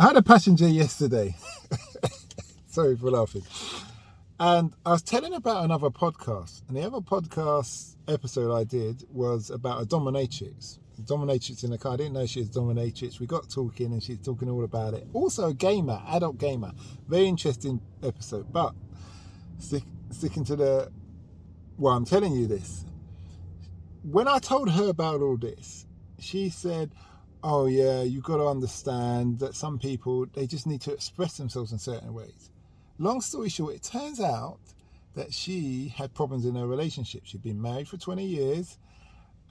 I had a passenger yesterday. Sorry for laughing. And I was telling about another podcast. And the other podcast episode I did was about a dominatrix. A dominatrix in the car. I didn't know she was a dominatrix. We got talking and she's talking all about it. Also a gamer, adult gamer. Very interesting episode. But sticking to well, I'm telling you this. When I told her about all this, she said, oh yeah, you've got to understand that some people, they just need to express themselves in certain ways. Long story short, it turns out that she had problems in her relationship. She'd been married for 20 years,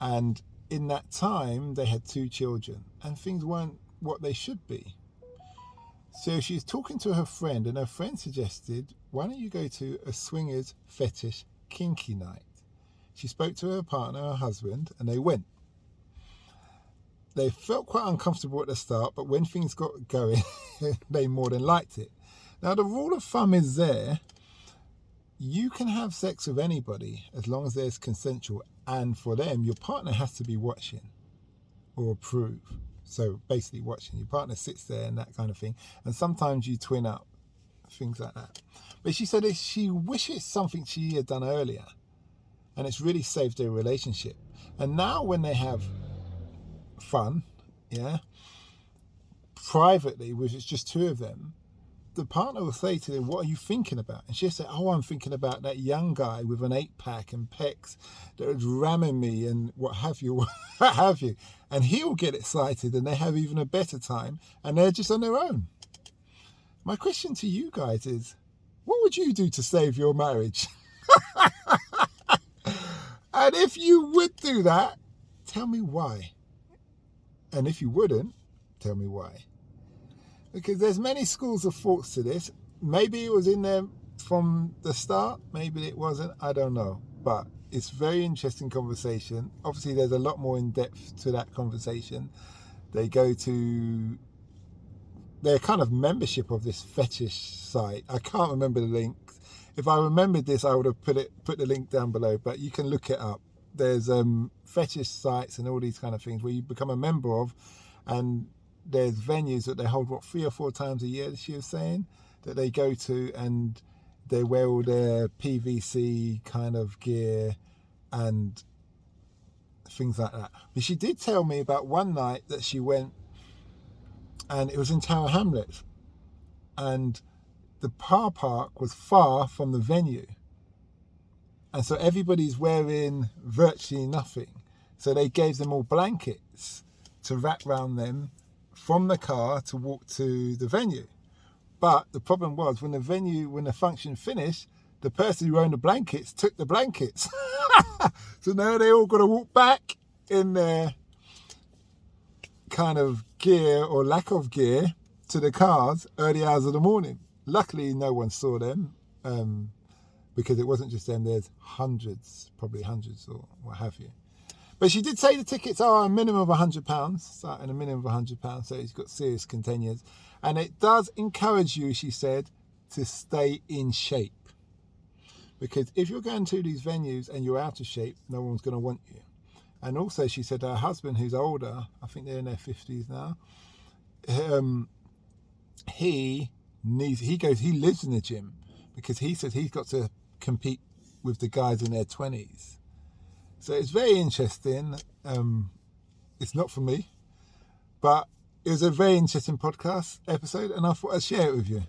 and in that time, they had 2 children, and things weren't what they should be. So she's talking to her friend, and her friend suggested, why don't you go to a swingers fetish kinky night? She spoke to her partner, her husband, and they went. They felt quite uncomfortable at the start, but when things got going, they more than liked it. Now, the rule of thumb is there. You can have sex with anybody as long as there's consensual. And for them, your partner has to be watching or approve. So basically watching. Your partner sits there and that kind of thing. And sometimes you twin up, things like that. But she said she wishes something she had done earlier. And it's really saved their relationship. And now when they have fun, privately, with it's just 2 of them, the partner will say to them, what are you thinking about? And she'll say, oh, I'm thinking about that young guy with an 8-pack and pecs that was ramming me and what have you, what have you. And he'll get excited and they have even a better time and they're just on their own. My question to you guys is, what would you do to save your marriage? And if you would do that, tell me why. And if you wouldn't, tell me why. Because there's many schools of thoughts to this. Maybe it was in there from the start. Maybe it wasn't. I don't know. But it's a very interesting conversation. Obviously, there's a lot more in depth to that conversation. They go to their kind of membership of this fetish site. I can't remember the link. If I remembered this, I would have put the link down below. But you can look it up. There's fetish sites and all these kind of things where you become a member of, and there's venues that they hold 3 or 4 times a year, she was saying, that they go to, and they wear all their PVC kind of gear and things like that. But she did tell me about one night that she went, and it was in Tower Hamlets, and the car park was far from the venue. And so everybody's wearing virtually nothing. So they gave them all blankets to wrap around them from the car to walk to the venue. But the problem was when the function finished, the person who owned the blankets took the blankets. So now they all got to walk back in their kind of gear or lack of gear to the cars early hours of the morning. Luckily, no one saw them. Because it wasn't just them, there's probably hundreds or what have you. But she did say the tickets are a minimum of £100, starting a minimum of £100, so it's got serious containers. And it does encourage you, she said, to stay in shape. Because if you're going to these venues and you're out of shape, no one's going to want you. And also she said her husband, who's older, I think they're in their 50s now, he lives in the gym because he says he's got to compete with the guys in their 20s. So it's very interesting. It's not for me, but it was a very interesting podcast episode, and I thought I'd share it with you.